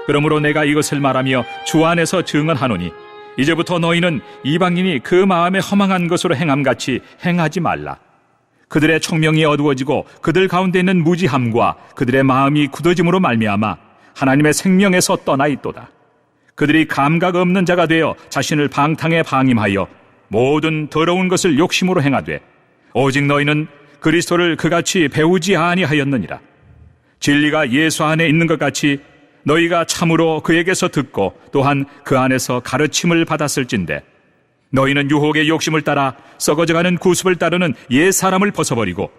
그러므로 내가 이것을 말하며 주 안에서 증언하노니 이제부터 너희는 이방인이 그 마음에 허망한 것으로 행함같이 행하지 말라. 그들의 총명이 어두워지고 그들 가운데 있는 무지함과 그들의 마음이 굳어짐으로 말미암아 하나님의 생명에서 떠나 있도다. 그들이 감각 없는 자가 되어 자신을 방탕에 방임하여 모든 더러운 것을 욕심으로 행하되 오직 너희는 그리스도를 그같이 배우지 아니하였느니라. 진리가 예수 안에 있는 것 같이 너희가 참으로 그에게서 듣고 또한 그 안에서 가르침을 받았을진대 너희는 유혹의 욕심을 따라 썩어져가는 구습을 따르는 옛 사람을 벗어버리고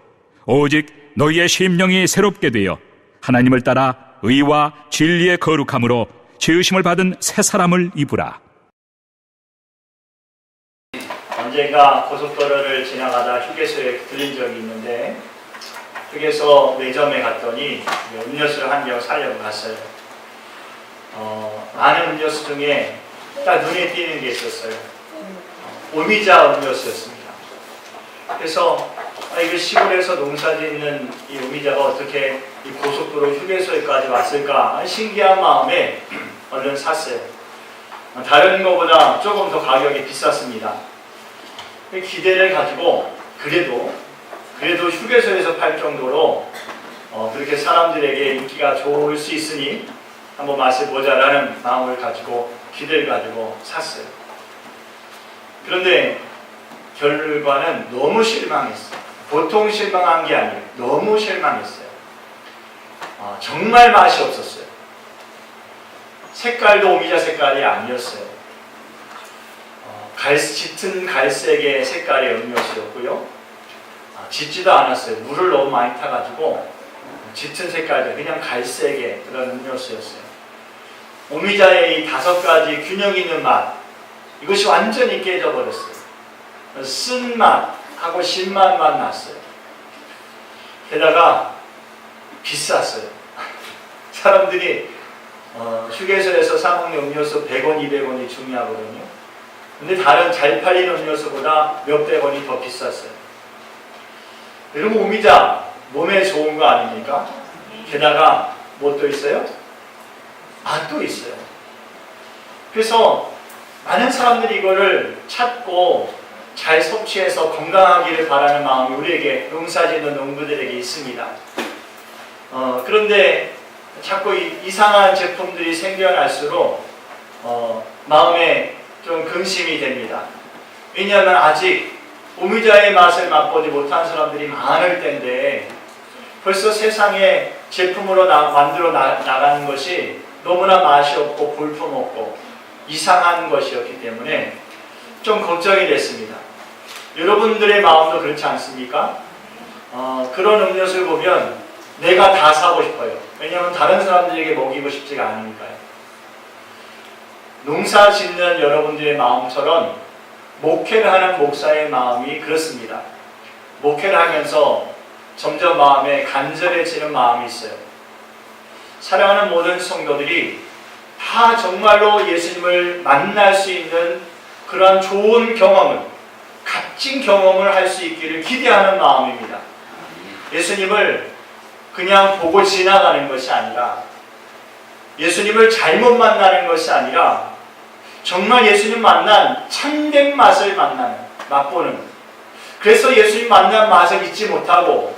오직 너희의 심령이 새롭게 되어 하나님을 따라 의와 진리의 거룩함으로 지으심을 받은 새 사람을 입으라. 언젠가 고속도로를 지나가다 휴게소에 들린 적이 있는데 휴게소 매점에 갔더니 음료수를 한 병 사려고 갔어요. 많은 음료수 중에 딱 눈에 띄는 게 있었어요. 오미자 음료수였습니다. 그래서 이거 시골에서 농사짓는 이 오미자가 어떻게 이 고속도로 휴게소에까지 왔을까 신기한 마음에 얼른 샀어요. 다른 것보다 조금 더 가격이 비쌌습니다. 기대를 가지고 그래도 휴게소에서 팔 정도로 그렇게 사람들에게 인기가 좋을 수 있으니 한번 맛을 보자라는 마음을 가지고 기대를 가지고 샀어요. 그런데 결과는 너무 실망했어요. 보통 실망한 게 아니에요. 너무 실망했어요. 정말 맛이 없었어요. 색깔도 오미자 색깔이 아니었어요. 짙은 갈색의 색깔의 음료수였고요. 짙지도 않았어요. 물을 너무 많이 타가지고 짙은 색깔도 그냥 갈색의 그런 음료수였어요. 오미자의 이 5가지 균형 있는 맛, 이것이 완전히 깨져버렸어요. 쓴맛하고 신맛만 났어요. 게다가 비쌌어요. 사람들이 휴게소에서 사먹는 음료수 100원, 200원이 중요하거든요. 근데 다른 잘 팔리는 음료수보다 몇백 원이 더 비쌌어요. 여러분, 오미자 몸에 좋은 거 아닙니까? 게다가 뭐 또 있어요? 맛도 있어요. 그래서 많은 사람들이 이거를 찾고 잘 섭취해서 건강하기를 바라는 마음이 우리에게 농사짓는 농부들에게 있습니다. 그런데 자꾸 이상한 제품들이 생겨날수록 마음에 좀 근심이 됩니다. 왜냐하면 아직 오미자의 맛을 맛보지 못한 사람들이 많을 텐데 벌써 세상에 제품으로 만들어 나가는 것이 너무나 맛이 없고 볼품없고 이상한 것이었기 때문에 좀 걱정이 됐습니다. 여러분들의 마음도 그렇지 않습니까? 그런 음료수를 보면 내가 다 사고 싶어요. 왜냐하면 다른 사람들에게 먹이고 싶지가 않으니까요. 농사 짓는 여러분들의 마음처럼 목회를 하는 목사의 마음이 그렇습니다. 목회를 하면서 점점 마음에 간절해지는 마음이 있어요. 사랑하는 모든 성도들이 다 정말로 예수님을 만날 수 있는 그러한 좋은 경험을, 값진 경험을 할 수 있기를 기대하는 마음입니다. 예수님을 그냥 보고 지나가는 것이 아니라, 예수님을 잘못 만나는 것이 아니라 정말 예수님 만난 참된 맛을 맛보는, 그래서 예수님 만난 맛을 잊지 못하고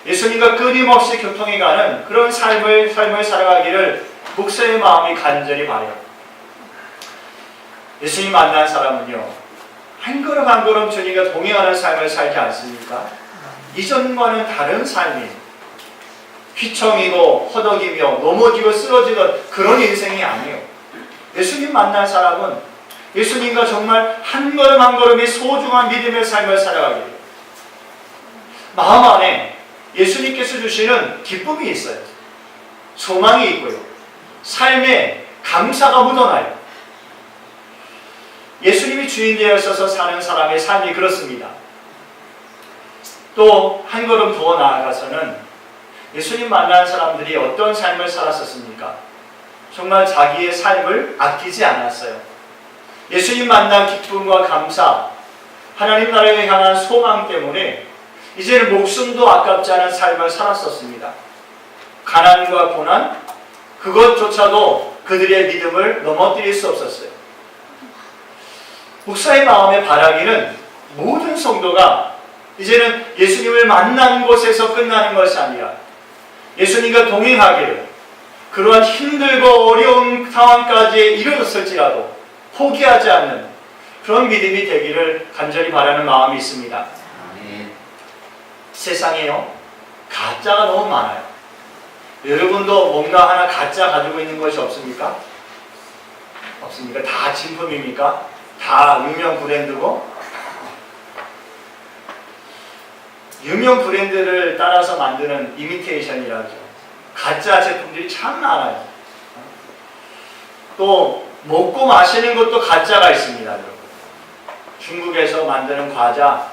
예수님과 끊임없이 교통해가는 그런 삶을 살아가기를 목사의 마음이 간절히 바라요. 예수님 만난 사람은요, 한 걸음 한 걸음 주님과 동행하는 삶을 살지 않습니까? 이전과는 다른 삶이 휘청이고 허덕이며 넘어지고 쓰러지던 그런 인생이 아니에요. 예수님 만난 사람은 예수님과 정말 한 걸음 한 걸음이 소중한 믿음의 삶을 살아가기를, 마음 안에 예수님께서 주시는 기쁨이 있어요. 소망이 있고요. 삶에 감사가 묻어나요. 예수님이 주인 되어 있어서 사는 사람의 삶이 그렇습니다. 또 한 걸음 더 나아가서는 예수님 만난 사람들이 어떤 삶을 살았었습니까? 정말 자기의 삶을 아끼지 않았어요. 예수님 만난 기쁨과 감사, 하나님 나라에 향한 소망 때문에 이제는 목숨도 아깝지 않은 삶을 살았었습니다. 가난과 고난, 그것조차도 그들의 믿음을 넘어뜨릴 수 없었어요. 목사의 마음에 바라기는 모든 성도가 이제는 예수님을 만난 곳에서 끝나는 것이 아니라 예수님과 동행하기를, 그러한 힘들고 어려운 상황까지 이르렀을지라도 포기하지 않는 그런 믿음이 되기를 간절히 바라는 마음이 있습니다. 세상에요, 가짜가 너무 많아요. 여러분도 뭔가 하나 가짜 가지고 있는 것이 없습니까? 없습니까? 다 진품입니까? 다 유명 브랜드고? 유명 브랜드를 따라서 만드는 이미테이션이라고 하죠. 가짜 제품들이 참 많아요. 또 먹고 마시는 것도 가짜가 있습니다, 여러분. 중국에서 만드는 과자,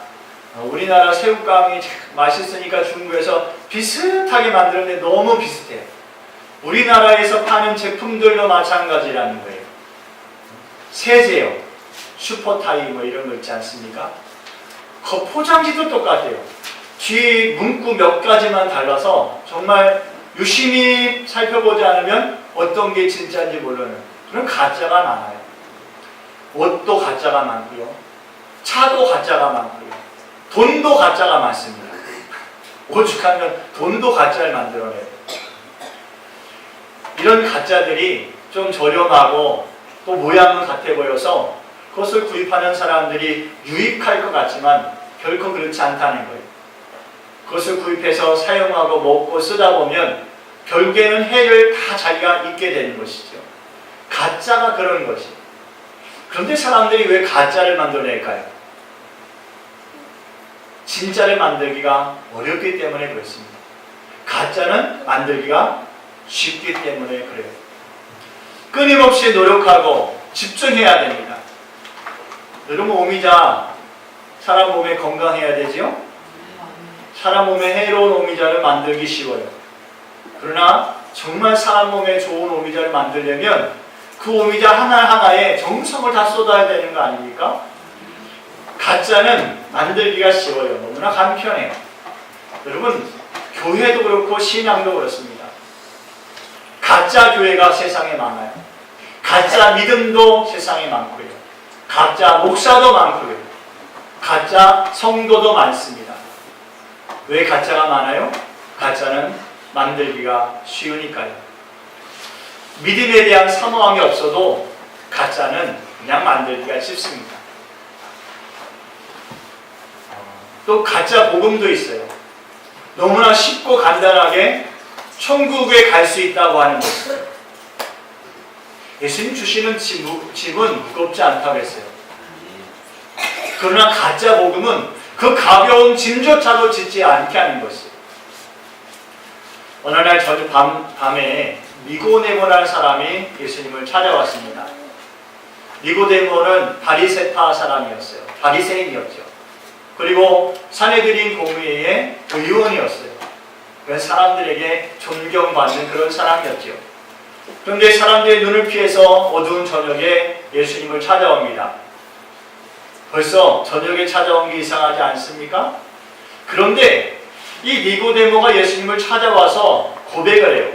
우리나라 새우깡이 맛있으니까 중국에서 비슷하게 만드는데 너무 비슷해요. 우리나라에서 파는 제품들도 마찬가지라는 거예요. 세제요, 슈퍼타이 뭐 이런 거 있지 않습니까? 포장지도 똑같아요. 뒤 문구 몇 가지만 달라서 정말 유심히 살펴보지 않으면 어떤 게 진짜인지 모르는 그런 가짜가 많아요. 옷도 가짜가 많고요, 차도 가짜가 많고요, 돈도 가짜가 많습니다. 오죽하면 돈도 가짜를 만들어내요. 이런 가짜들이 좀 저렴하고 또 모양은 같아 보여서 그것을 구입하는 사람들이 유익할 것 같지만 결코 그렇지 않다는 거예요. 그것을 구입해서 사용하고 먹고 쓰다 보면 결국에는 해를 다 자기가 입게 되는 것이죠. 가짜가 그런 것이. 그런데 사람들이 왜 가짜를 만들어낼까요? 진짜를 만들기가 어렵기 때문에 그렇습니다. 가짜는 만들기가 쉽기 때문에 그래요. 끊임없이 노력하고 집중해야 됩니다. 여러분, 오미자, 사람 몸에 건강해야 되지요? 사람 몸에 해로운 오미자를 만들기 쉬워요. 그러나 정말 사람 몸에 좋은 오미자를 만들려면 그 오미자 하나하나에 정성을 다 쏟아야 되는 거 아닙니까? 가짜는 만들기가 쉬워요. 너무나 간편해요. 여러분, 교회도 그렇고 신앙도 그렇습니다. 가짜 교회가 세상에 많아요. 가짜 믿음도 세상에 많고요, 가짜 목사도 많고요, 가짜 성도도 많습니다. 왜 가짜가 많아요? 가짜는 만들기가 쉬우니까요. 믿음에 대한 사모함이 없어도 가짜는 그냥 만들기가 쉽습니다. 또 가짜 복음도 있어요. 너무나 쉽고 간단하게 천국에 갈 수 있다고 하는 것이에요. 예수님 주시는 집은 무겁지 않다고 했어요. 그러나 가짜 복음은 그 가벼운 짐조차도 짓지 않게 하는 것이에요. 어느 날 저녁 밤에 니고데모라는 사람이 예수님을 찾아왔습니다. 니고데모는 바리새파 사람이었어요. 바리새인이었죠. 그리고 사내들인 공회의 의원이었어요. 그래서 사람들에게 존경받는 그런 사람이었죠. 그런데 사람들의 눈을 피해서 어두운 저녁에 예수님을 찾아옵니다. 벌써 저녁에 찾아온 게 이상하지 않습니까? 그런데 이 니고데모가 예수님을 찾아와서 고백을 해요.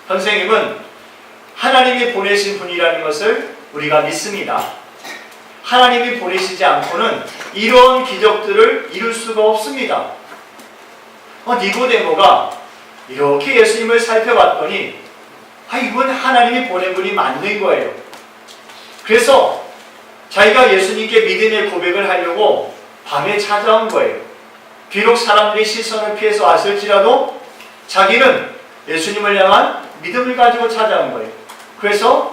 선생님은 하나님이 보내신 분이라는 것을 우리가 믿습니다. 하나님이 보내시지 않고는 이런 기적들을 이룰 수가 없습니다. 니고데모가 이렇게 예수님을 살펴봤더니 이분 하나님이 보낸 분이 맞는 거예요. 그래서 자기가 예수님께 믿음의 고백을 하려고 밤에 찾아온 거예요. 비록 사람들이 시선을 피해서 왔을지라도 자기는 예수님을 향한 믿음을 가지고 찾아온 거예요. 그래서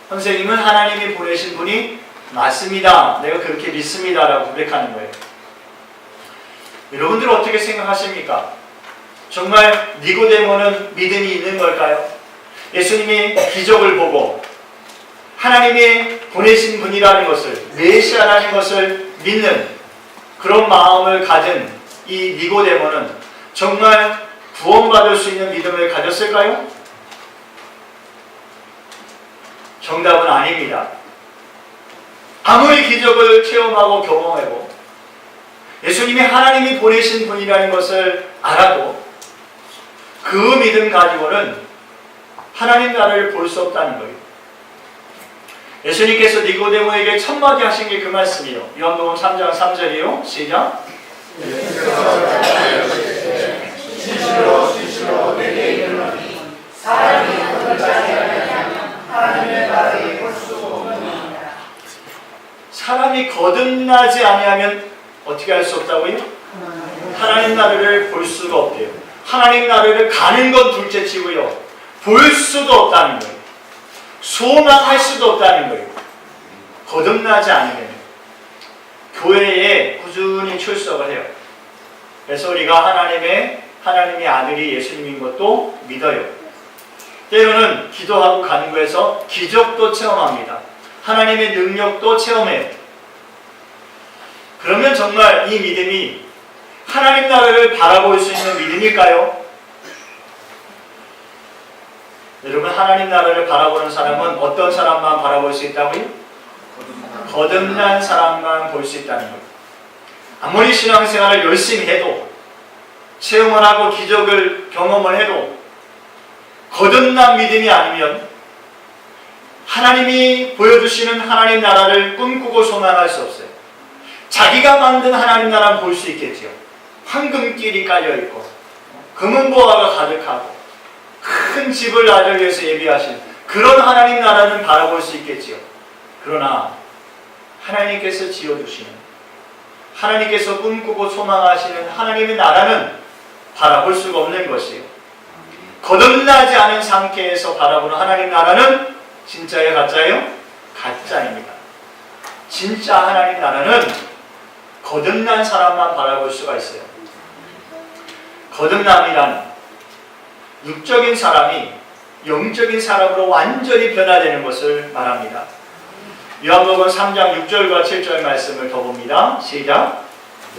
선생님은 하나님이 보내신 분이 맞습니다, 내가 그렇게 믿습니다 라고 고백하는 거예요. 여러분들 어떻게 생각하십니까? 정말 니고데모는 믿음이 있는 걸까요? 예수님이 기적을 보고 하나님이 보내신 분이라는 것을, 메시아라는 것을 믿는 그런 마음을 가진 이 니고데모는 정말 구원받을 수 있는 믿음을 가졌을까요? 정답은 아닙니다. 아무리 기적을 체험하고 경험하고 예수님이 하나님이 보내신 분이라는 것을 알아도 그 믿음 가지고는 하나님 나라를 볼 수 없다는 거예요. 예수님께서 니고데모에게 첫마디 하신 게 그 말씀이에요. 요한복음 3장 3절이요. 시작. 스스로 내게 이르노니 사람이 거듭나지 아니하면 하나님의 나라를 볼 수 없느니라. 사람이 거듭나지 아니하면 어떻게 할 수 없다고요? 하나님 나라를 볼 수가 없대요. 하나님 나라를 가는 건 둘째치고요. 볼 수도 없다는 거예요. 소망할 수도 없다는 거예요. 거듭나지 않으면 교회에 꾸준히 출석을 해요. 그래서 우리가 하나님의 아들이 예수님인 것도 믿어요. 때로는 기도하고 간구해서 기적도 체험합니다. 하나님의 능력도 체험해요. 그러면 정말 이 믿음이 하나님 나라를 바라볼 수 있는 믿음일까요? 여러분, 하나님 나라를 바라보는 사람은 어떤 사람만 바라볼 수 있다고요? 거듭난 사람만 볼 수 있다는 거예요. 아무리 신앙생활을 열심히 해도, 체험을 하고 기적을 경험을 해도 거듭난 믿음이 아니면 하나님이 보여주시는 하나님 나라를 꿈꾸고 소망할 수 없어요. 자기가 만든 하나님 나라는 볼 수 있겠지요. 황금길이 깔려있고 금은보화가 가득하고 큰 집을 나를 위해서 예비하신 그런 하나님 나라는 바라볼 수 있겠지요. 그러나 하나님께서 지어주시는, 하나님께서 꿈꾸고 소망하시는 하나님의 나라는 바라볼 수가 없는 것이에요. 거듭나지 않은 상태에서 바라보는 하나님 나라는 진짜예요, 가짜예요? 가짜입니다. 진짜 하나님 나라는 거듭난 사람만 바라볼 수가 있어요. 거듭남이란 육적인 사람이 영적인 사람으로 완전히 변화되는 것을 말합니다. 요한복음 3장 6절과 7절 말씀을 더 봅니다. 시작.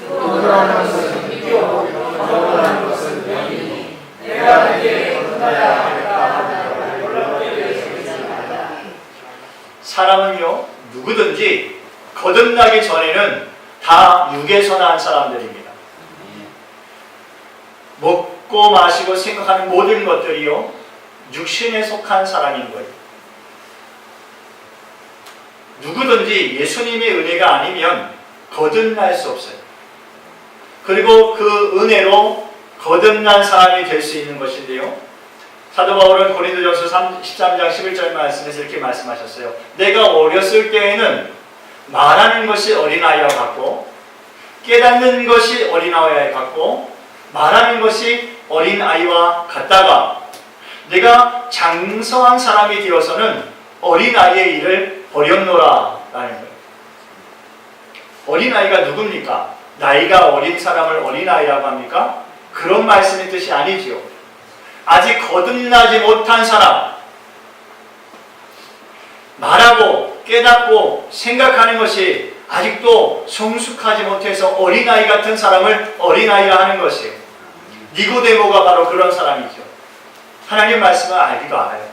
거듭나는 것은 믿고 거듭나는 것은 명이니 내가 내게 거듭나야 할까 하는 놀랍게 되었습니다. 사람은요, 누구든지 거듭나기 전에는 다 육에서 난 사람들입니다. 먹고 마시고 생각하는 모든 것들이요, 육신에 속한 사람인 거예요. 누구든지 예수님의 은혜가 아니면 거듭날 수 없어요. 그리고 그 은혜로 거듭난 사람이 될 수 있는 것인데요. 사도 바울은 고린도전서 13장 11절 말씀에서 이렇게 말씀하셨어요. 내가 어렸을 때에는 말하는 것이 어린아이와 같고 깨닫는 것이 어린아이와 같고 말하는 것이 어린아이와 같다가 내가 장성한 사람이 되어서는 어린아이의 일을 버렸노라 라는 거예요. 어린아이가 누굽니까? 나이가 어린 사람을 어린아이라고 합니까? 그런 말씀의 뜻이 아니지요. 아직 거듭나지 못한 사람, 말하고 깨닫고 생각하는 것이 아직도 성숙하지 못해서 어린아이 같은 사람을 어린아이라 하는 것이에요. 니고데모가 바로 그런 사람이죠. 하나님 말씀을 알기도 알아요.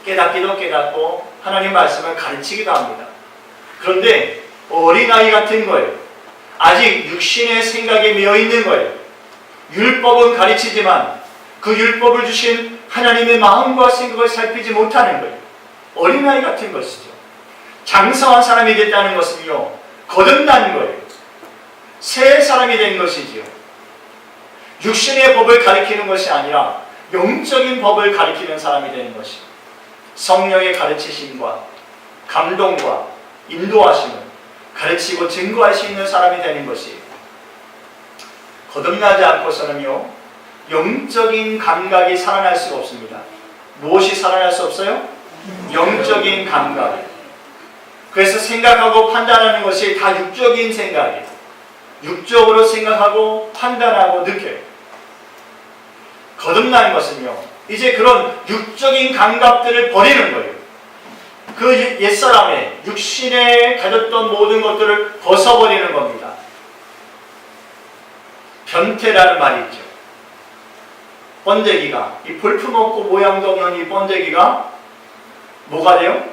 깨닫기도 깨닫고 하나님 말씀을 가르치기도 합니다. 그런데 어린아이 같은 거예요. 아직 육신의 생각에 매여 있는 거예요. 율법은 가르치지만 그 율법을 주신 하나님의 마음과 생각을 살피지 못하는 거예요. 어린아이 같은 것이죠. 장성한 사람이 됐다는 것은요, 거듭난 거예요. 새 사람이 된 것이지요. 육신의 법을 가리키는 것이 아니라 영적인 법을 가리키는 사람이 되는 것이요. 성령의 가르치심과 감동과 인도하심을 가르치고 증거할 수 있는 사람이 되는 것이에요. 거듭나지 않고서는요, 영적인 감각이 살아날 수가 없습니다. 무엇이 살아날 수 없어요? 영적인 감각. 그래서 생각하고 판단하는 것이 다 육적인 생각이에요. 육적으로 생각하고 판단하고 느껴요. 거듭난 것은요, 이제 그런 육적인 감각들을 버리는 거예요. 그 옛사람의 육신에 가졌던 모든 것들을 벗어버리는 겁니다. 변태라는 말이 있죠. 번데기가, 이 볼품없고 모양도 없는 이 번데기가 뭐가 돼요?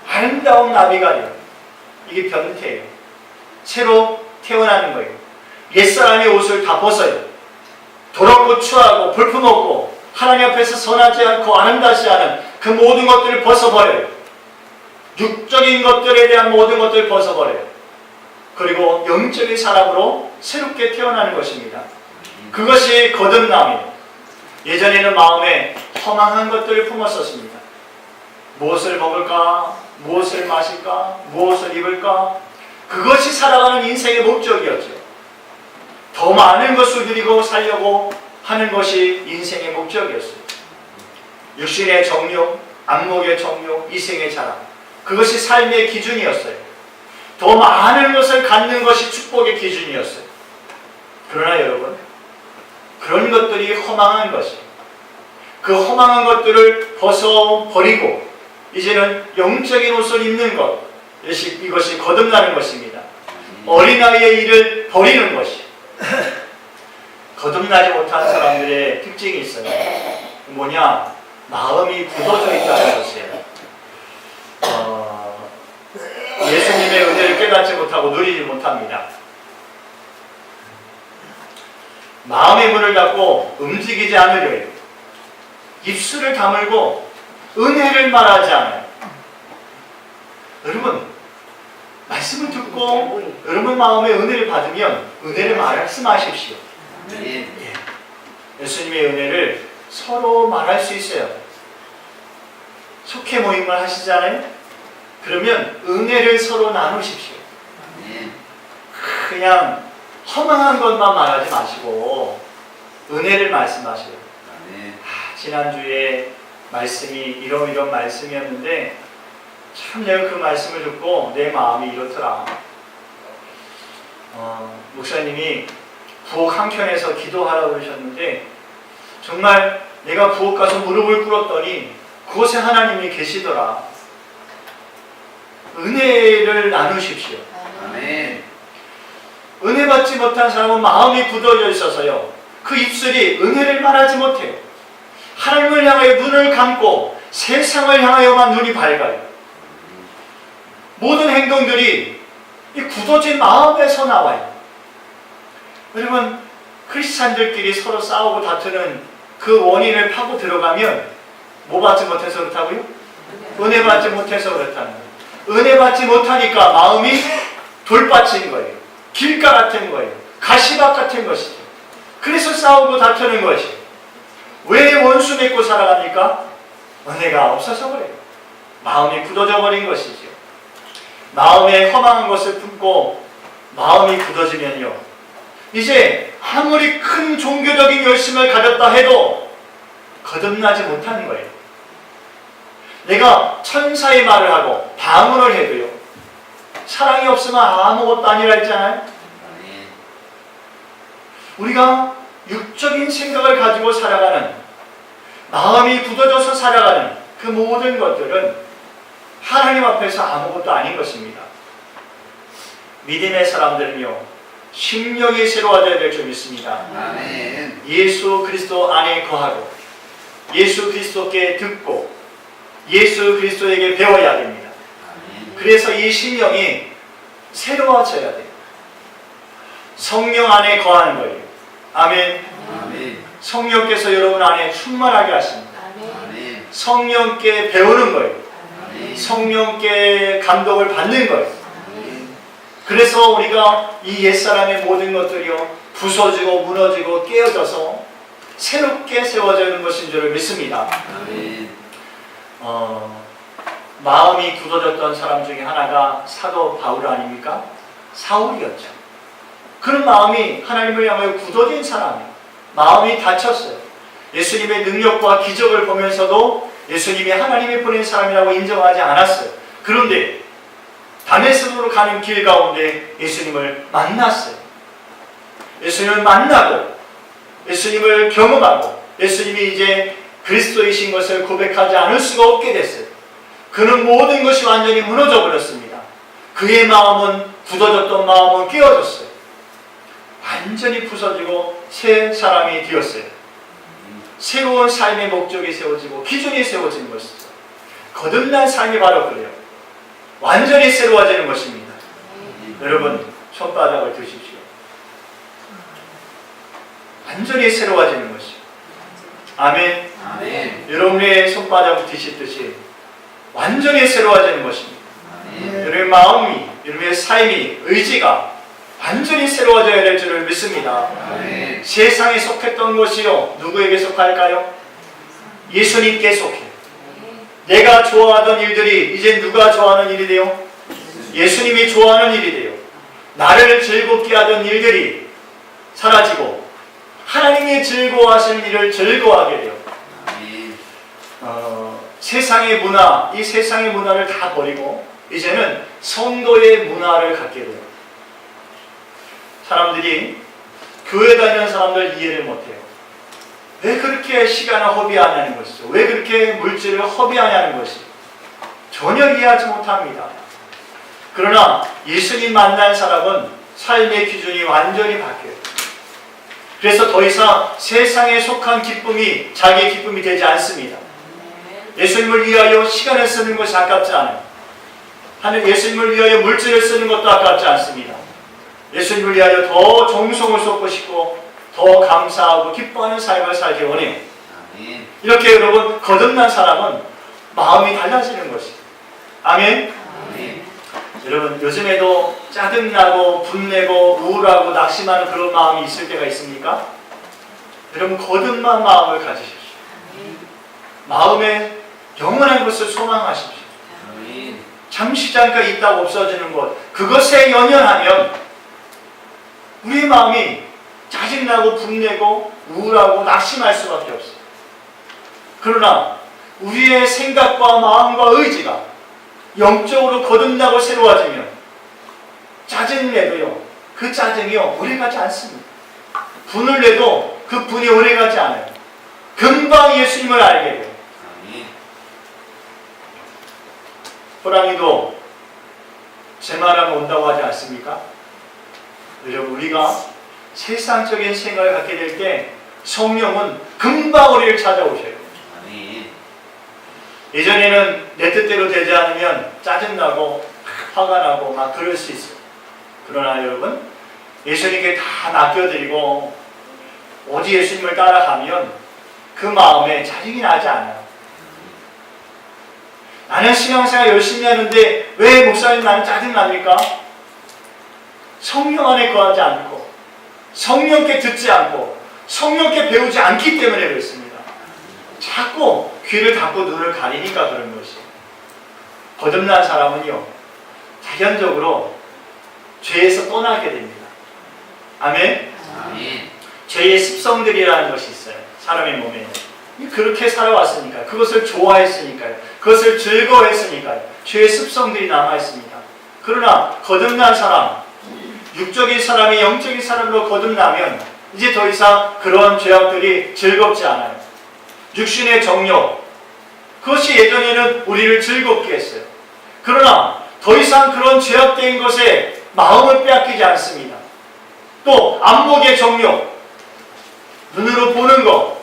아름다운 나비가 돼요. 이게 변태예요. 새로 태어나는 거예요. 옛사람의 옷을 다 벗어요. 더럽고 추하고 볼품없고 하나님 앞에서 선하지 않고 아름답지 않은 그 모든 것들을 벗어버려요. 육적인 것들에 대한 모든 것들을 벗어버려요. 그리고 영적인 사람으로 새롭게 태어나는 것입니다. 그것이 거듭남이에요. 예전에는 마음에 허망한 것들을 품었었습니다. 무엇을 먹을까? 무엇을 마실까? 무엇을 입을까? 그것이 살아가는 인생의 목적이었죠. 더 많은 것을 누리고 살려고 하는 것이 인생의 목적이었어요. 육신의 정욕, 안목의 정욕, 이생의 자랑, 그것이 삶의 기준이었어요. 더 많은 것을 갖는 것이 축복의 기준이었어요. 그러나 여러분, 그런 것들이 허망한 것이에요. 그 허망한 것들을 벗어버리고 이제는 영적인 옷을 입는 것, 이것이 거듭나는 것입니다. 어린아이의 일을 버리는 것이 거듭나지 못한 사람들의 특징이 있어요. 뭐냐? 마음이 굳어져 있다는 것이에요. 예수님의 은혜를 깨닫지 못하고 누리지 못합니다. 마음의 문을 닫고 움직이지 않으려 해요. 입술을 다물고 은혜를 말하지 않아요. 여러분, 말씀을 듣고 여러분 마음의 은혜를 받으면 은혜를 말씀하십시오. 예. 예수님의 은혜를 서로 말할 수 있어요. 속회 모임을 하시잖아요. 그러면 은혜를 서로 나누십시오. 그냥 허망한 것만 말하지 마시고 은혜를 말씀하세요. 지난주에 말씀이 이런 말씀이었는데 참 내가 그 말씀을 듣고 내 마음이 이렇더라. 목사님이 부엌 한켠에서 기도하라고 그러셨는데 정말 내가 부엌 가서 무릎을 꿇었더니 그곳에 하나님이 계시더라. 은혜를 나누십시오. 아멘. 은혜 받지 못한 사람은 마음이 굳어져 있어서요, 그 입술이 은혜를 말하지 못해요. 하나님을 향하여 눈을 감고 세상을 향하여만 눈이 밝아요. 모든 행동들이 이 굳어진 마음에서 나와요. 여러분, 크리스찬들끼리 서로 싸우고 다투는 그 원인을 파고 들어가면 뭐 받지 못해서 그렇다고요? 은혜 받지 못해서 그렇다는 거예요. 은혜 받지 못하니까 마음이 돌밭인 거예요. 길가 같은 거예요. 가시밭 같은 것이죠. 그래서 싸우고 다투는 것이에요. 왜 원수 맺고 살아갑니까? 은혜가 없어서 그래요. 마음이 굳어져 버린 것이죠. 마음에 허망한 것을 품고 마음이 굳어지면요, 이제 아무리 큰 종교적인 열심을 가졌다 해도 거듭나지 못하는 거예요. 내가 천사의 말을 하고 방언을 해도요, 사랑이 없으면 아무것도 아니라 했잖아요. 우리가 육적인 생각을 가지고 살아가는, 마음이 굳어져서 살아가는 그 모든 것들은 하나님 앞에서 아무것도 아닌 것입니다. 믿음의 사람들은요, 심령이 새로워져야 될 줄 믿습니다. 아멘. 예수 그리스도 안에 거하고 예수 그리스도께 듣고 예수 그리스도에게 배워야 됩니다. 아멘. 그래서 이 심령이 새로워져야 돼요. 성령 안에 거하는 거예요. 아멘. 아멘. 성령께서 여러분 안에 충만하게 하십니다. 아멘. 성령께 배우는 거예요. 아멘. 성령께 감동을 받는 거예요. 그래서 우리가 이 옛사람의 모든 것들이요, 부서지고 무너지고 깨어져서 새롭게 세워지는 것인 줄 믿습니다. 아멘. 마음이 굳어졌던 사람 중에 하나가 사도 바울 아닙니까? 사울이었죠. 그런 마음이 하나님을 향하여 굳어진 사람이에요. 마음이 다쳤어요. 예수님의 능력과 기적을 보면서도 예수님이 하나님이 보낸 사람이라고 인정하지 않았어요. 그런데 다메섹으로 가는 길 가운데 예수님을 만났어요. 예수님을 만나고 예수님을 경험하고 예수님이 이제 그리스도이신 것을 고백하지 않을 수가 없게 됐어요. 그는 모든 것이 완전히 무너져 버렸습니다. 그의 마음은, 굳어졌던 마음은 깨어졌어요. 완전히 부서지고 새 사람이 되었어요. 새로운 삶의 목적이 세워지고 기준이 세워지는 것이죠. 거듭난 삶이 바로 그래요. 완전히 새로워지는 것입니다. 여러분, 손바닥을 드십시오. 완전히 새로워지는 것이죠. 아멘. 아멘. 여러분의 손바닥을 뒤집듯이 완전히 새로워지는 것입니다. 아멘. 여러분의 마음이, 여러분의 삶이, 의지가 완전히 새로워져야 될 줄을 믿습니다. 아멘. 세상에 속했던 것이요, 누구에게 속할까요? 예수님께 속해요. 내가 좋아하던 일들이 이제 누가 좋아하는 일이 돼요? 예수님이 좋아하는 일이 돼요. 나를 즐겁게 하던 일들이 사라지고 하나님이 즐거워하시는 일을 즐거워하게 돼요. 아멘. 세상의 문화, 이 세상의 문화를 다 버리고 이제는 성도의 문화를 갖게 돼요. 사람들이 교회 다니는 사람들 이해를 못해요. 왜 그렇게 시간을 허비하냐는 것이죠. 왜 그렇게 물질을 허비하냐는 것이 전혀 이해하지 못합니다. 그러나 예수님 만난 사람은 삶의 기준이 완전히 바뀌어요. 그래서 더 이상 세상에 속한 기쁨이 자기의 기쁨이 되지 않습니다. 예수님을 위하여 시간을 쓰는 것이 아깝지 않아요. 예수님을 위하여 물질을 쓰는 것도 아깝지 않습니다. 예수님을 위하여 더 정성을 쏟고 싶고 더 감사하고 기뻐하는 삶을 살기 원해요. 아멘. 이렇게 여러분 거듭난 사람은 마음이 달라지는 것이에요. 아멘. 아멘. 여러분 요즘에도 짜증나고 분내고 우울하고 낙심하는 그런 마음이 있을 때가 있습니까? 여러분 거듭난 마음을 가지십시오. 마음에 영원한 것을 소망하십시오. 아멘. 잠시 잠깐 있다가 없어지는 것, 그것에 연연하면 우리의 마음이 짜증나고 분내고 우울하고 낙심할 수밖에 없어요. 그러나 우리의 생각과 마음과 의지가 영적으로 거듭나고 새로워지면 짜증내도요, 그 짜증이요 오래가지 않습니다. 분을 내도 그 분이 오래가지 않아요. 금방 예수님을 알게 돼요. 아멘. 호랑이도 제 말하면 온다고 하지 않습니까? 여러분 우리가 세상적인 생각을 갖게 될 때 성령은 금방 우리를 찾아오셔요. 아멘. 예전에는 내 뜻대로 되지 않으면 짜증나고 화가 나고 막 그럴 수 있어요. 그러나 여러분 예수님께 다 맡겨드리고 오직 예수님을 따라가면 그 마음에 짜증이 나지 않아요. 나는 신앙생활 열심히 하는데 왜 목사님 나는 짜증납니까? 성령 안에 거하지 않고 성령께 듣지 않고 성령께 배우지 않기 때문에 그렇습니다. 자꾸 귀를 닫고 눈을 가리니까 그런 것이에요. 거듭난 사람은요 자연적으로 죄에서 떠나게 됩니다. 아멘. 아멘. 죄의 습성들이라는 것이 있어요. 사람의 몸에. 그렇게 살아왔으니까요. 그것을 좋아했으니까요. 그것을 즐거워했으니까요. 죄의 습성들이 남아있습니다. 그러나 거듭난 사람, 육적인 사람이 영적인 사람으로 거듭나면 이제 더 이상 그런 죄악들이 즐겁지 않아요. 육신의 정욕, 그것이 예전에는 우리를 즐겁게 했어요. 그러나 더 이상 그런 죄악된 것에 마음을 빼앗기지 않습니다. 또 안목의 정욕, 눈으로 보는 것,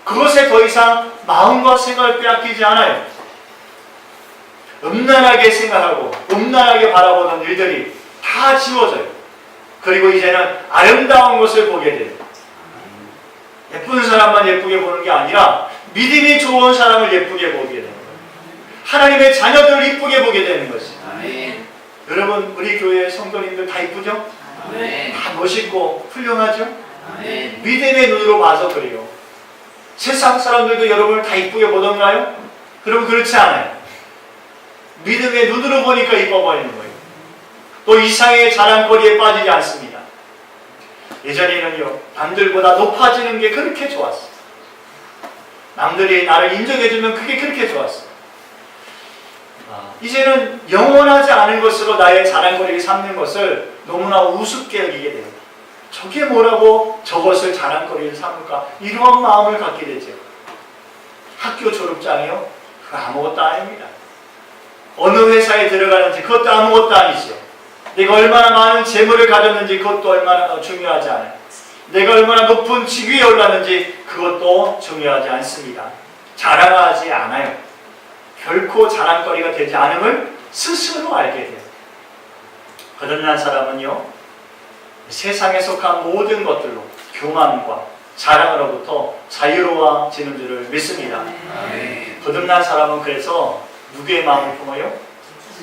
그것에 더 이상 마음과 생각을 빼앗기지 않아요. 음란하게 생각하고 음란하게 바라보던 일들이 다 지워져요. 그리고 이제는 아름다운 것을 보게 돼요. 예쁜 사람만 예쁘게 보는 게 아니라 믿음이 좋은 사람을 예쁘게 보게 되는 거예요. 하나님의 자녀들을 이쁘게 보게 되는 것이에요. 아멘. 여러분 우리 교회 성도님들 다 이쁘죠? 아멘. 다 멋있고 훌륭하죠? 아멘. 믿음의 눈으로 봐서 그래요. 세상 사람들도 여러분을 다 이쁘게 보던가요? 그러면 그렇지 않아요. 믿음의 눈으로 보니까 이뻐 보이는 거예요. 또 이상의 자랑거리에 빠지지 않습니다. 예전에는요 남들보다 높아지는 게 그렇게 좋았어요. 남들이 나를 인정해주면 그게 그렇게 좋았어요. 이제는 영원하지 않은 것으로 나의 자랑거리를 삼는 것을 너무나 우습게 여기게 돼요. 저게 뭐라고 저것을 자랑거리를 삼을까? 이런 마음을 갖게 되죠. 학교 졸업장이요? 그거 아무것도 아닙니다. 어느 회사에 들어가는지 그것도 아무것도 아니죠. 내가 얼마나 많은 재물을 가졌는지 그것도 얼마나 중요하지 않아요. 내가 얼마나 높은 직위에 올랐는지 그것도 중요하지 않습니다. 자랑하지 않아요. 결코 자랑거리가 되지 않음을 스스로 알게 돼요. 거듭난 사람은요 세상에 속한 모든 것들로 교만과 자랑으로부터 자유로워지는 줄을 믿습니다. 거듭난 사람은 그래서 누구의 마음을 품어요?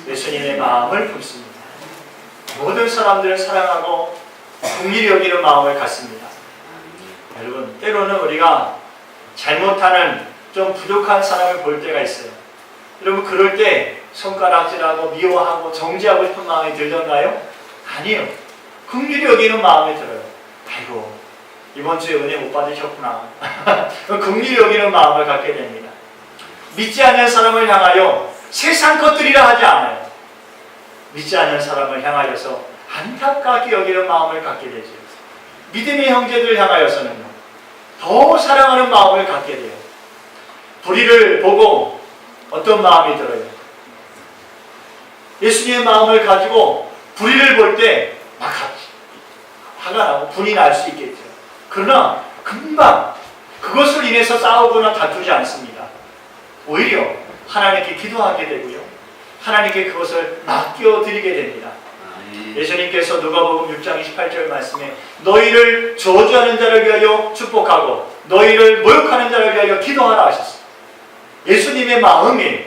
예수님의 마음을 품습니다. 모든 사람들을 사랑하고 긍휼히 여기는 마음을 갖습니다. 여러분, 때로는 우리가 잘못하는 좀 부족한 사람을 볼 때가 있어요. 여러분, 그럴 때 손가락질하고 미워하고 정죄하고 싶은 마음이 들던가요? 아니요. 긍휼히 여기는 마음이 들어요. 아이고, 이번 주에 은혜 못 받으셨구나. 긍휼히 여기는 마음을 갖게 됩니다. 믿지 않는 사람을 향하여 세상 것들이라 하지 않아요. 믿지 않는 사람을 향하여서 안타깝게 여기는 마음을 갖게 되죠. 믿음의 형제들 향하여서는 더 사랑하는 마음을 갖게 돼요. 불의를 보고 어떤 마음이 들어요? 예수님의 마음을 가지고 불의를 볼 때 막 화가 나고 분이 날 수 있겠죠. 그러나 금방 그것을 인해서 싸우거나 다투지 않습니다. 오히려 하나님께 기도하게 되고요. 하나님께 그것을 맡겨드리게 됩니다. 예수님께서 누가복음 6장 28절 말씀에 너희를 저주하는 자를 위하여 축복하고 너희를 모욕하는 자를 위하여 기도하라 하셨습니다. 예수님의 마음이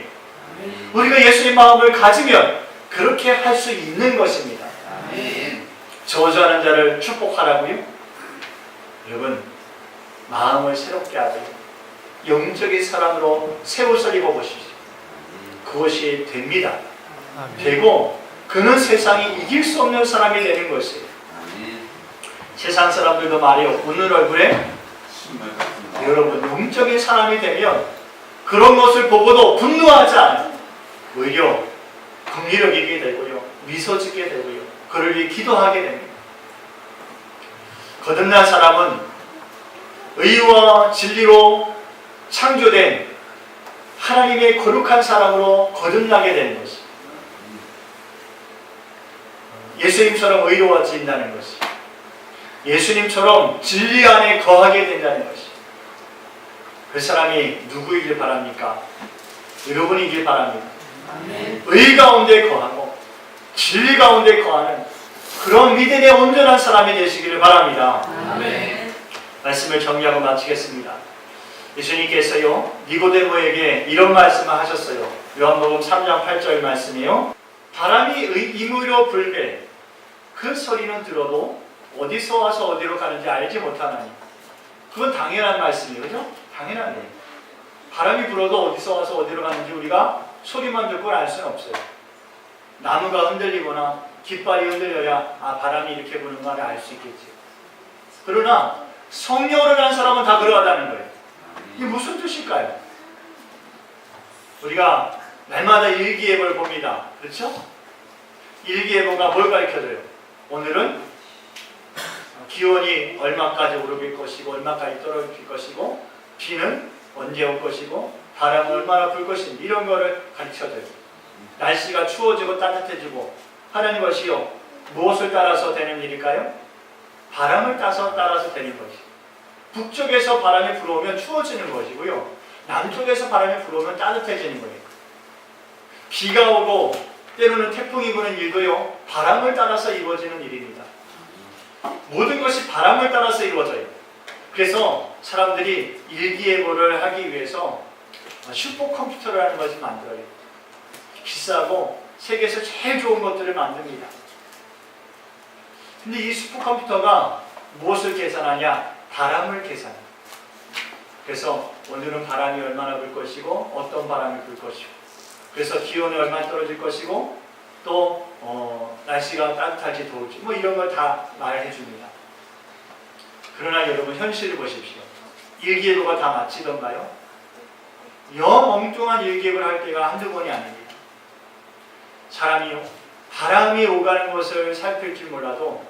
우리가 예수님의 마음을 가지면 그렇게 할 수 있는 것입니다. 저주하는 자를 축복하라고요? 여러분, 마음을 새롭게 하고요. 영적인 사람으로 새 옷을 입어보십시오. 그것이 됩니다. 되고 그는 세상이 이길 수 없는 사람이 되는 것이에요. 세상 사람들도 말이요, 웃는 얼굴에 여러분, 영적인 사람이 되면 그런 것을 보고도 분노하지 않아요. 오히려 긍휼히 여기게 되고요, 미소 짓게 되고요, 그를 위해 기도하게 됩니다. 거듭난 사람은 의와 진리로 창조된 하나님의 거룩한 사람으로 거듭나게 되는 것입니다. 예수님처럼 의로워진다는 것이, 예수님처럼 진리 안에 거하게 된다는 것이, 그 사람이 누구이길 바랍니까? 여러분이길 바랍니다. 의 가운데 거하고 진리 가운데 거하는 그런 믿음의 온전한 사람이 되시기를 바랍니다. 말씀을 정리하고 마치겠습니다. 예수님께서요, 니고데모에게 이런 말씀을 하셨어요. 요한복음 3장 8절 말씀이요. 바람이 임의로 불되 그 소리는 들어도 어디서 와서 어디로 가는지 알지 못하나니. 그건 당연한 말씀이에요. 그죠? 당연한 거예요. 바람이 불어도 어디서 와서 어디로 가는지 우리가 소리만 듣고 알 수는 없어요. 나무가 흔들리거나 깃발이 흔들려야 바람이 이렇게 부는가를 알 수 있겠지. 그러나 성령으로 난 사람은 다 그러하다는 거예요. 이게 무슨 뜻일까요? 우리가 날마다 일기예보를 봅니다. 그렇죠? 일기예보가 뭘 가르쳐줘요? 오늘은 기온이 얼마까지 오를 것이고 얼마까지 떨어질 것이고 비는 언제 올 것이고 바람은 얼마나 불 것인지 이런 거를 가르쳐줘요. 날씨가 추워지고 따뜻해지고 하는 것이요, 무엇을 따라서 되는 일일까요? 바람을 따라서 되는 것이죠. 북쪽에서 바람이 불어오면 추워지는 것이고요, 남쪽에서 바람이 불어오면 따뜻해지는 거예요. 비가 오고 때로는 태풍이 부는 일도요, 바람을 따라서 이루어지는 일입니다. 모든 것이 바람을 따라서 이루어져요. 그래서 사람들이 일기예보를 하기 위해서 슈퍼컴퓨터라는 것을 만들어요. 비싸고 세계에서 제일 좋은 것들을 만듭니다. 근데 이 슈퍼컴퓨터가 무엇을 계산하냐? 바람을 계산해요. 그래서 오늘은 바람이 얼마나 불 것이고 어떤 바람이 불 것이고, 그래서 기온이 얼마나 떨어질 것이고 또 날씨가 따뜻할지 더울지 뭐 이런 걸 다 말해 줍니다. 그러나 여러분, 현실을 보십시오. 일기예보가 다 마치던가요? 영 엉뚱한 일기예보를 할 때가 한두 번이 아닙니다. 사람이요, 바람이 오가는 것을 살필 줄 몰라도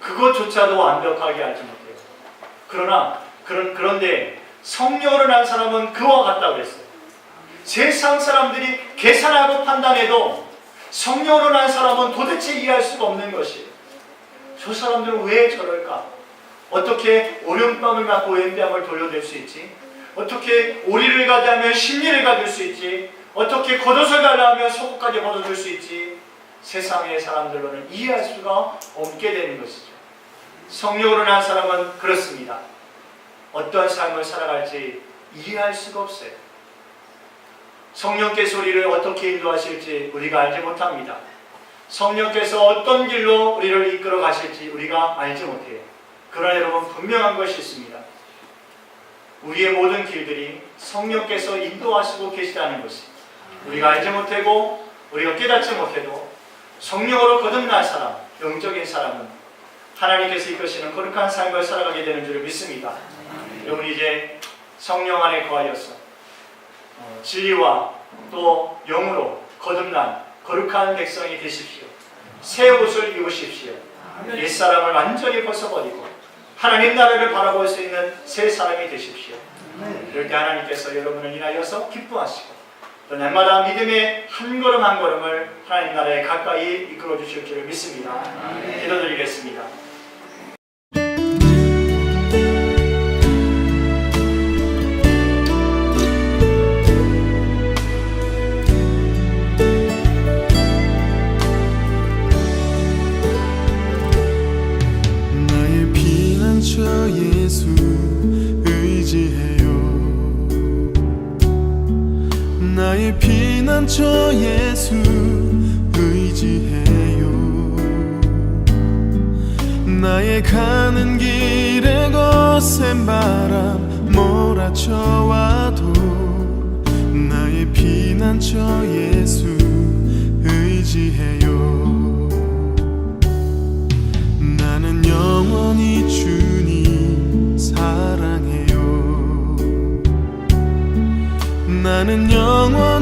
그것조차도 완벽하게 알지 못해요. 그런데 성령으로 난 사람은 그와 같다고 그랬어요. 세상 사람들이 계산하고 판단해도 성령으로 난 사람은 도대체 이해할 수가 없는 것이에요. 저 사람들은 왜 저럴까? 어떻게 오른밤을 맞고 왼뺨을 돌려댈 수 있지? 어떻게 오리를 가자면 심리를 가질 수 있지? 어떻게 겉옷을 갈라하면 속옷까지 벗어줄 수 있지? 세상의 사람들로는 이해할 수가 없게 되는 것이죠. 성령으로 난 사람은 그렇습니다. 어떤 삶을 살아갈지 이해할 수가 없어요. 성령께서 우리를 어떻게 인도하실지 우리가 알지 못합니다. 성령께서 어떤 길로 우리를 이끌어 가실지 우리가 알지 못해요. 그러나 여러분, 분명한 것이 있습니다. 우리의 모든 길들이 성령께서 인도하시고 계시다는 것이 우리가 알지 못하고 우리가 깨닫지 못해도 성령으로 거듭난 사람, 영적인 사람은 하나님께서 이끄시는 거룩한 삶을 살아가게 되는 줄을 믿습니다. 여러분, 이제 성령 안에 거하여서 진리와 또 영으로 거듭난 거룩한 백성이 되십시오. 새 옷을 입으십시오. 옛사람을 완전히 벗어버리고 하나님 나라를 바라볼 수 있는 새 사람이 되십시오. 그럴 때 하나님께서 여러분을 인하여서 기뻐하시고 또 날마다 믿음의 한 걸음 한 걸음을 하나님 나라에 가까이 이끌어 주실 줄을 믿습니다. 기도드리겠습니다. 나의 피난처 예수 의지해요. 나의 피난처 예수 의지해요. 나의 가는 길에 거센 바람 몰아쳐와도 나의 피난처 예수 의지해요. 나는 영원히 주님 사랑해요. 나는 영원히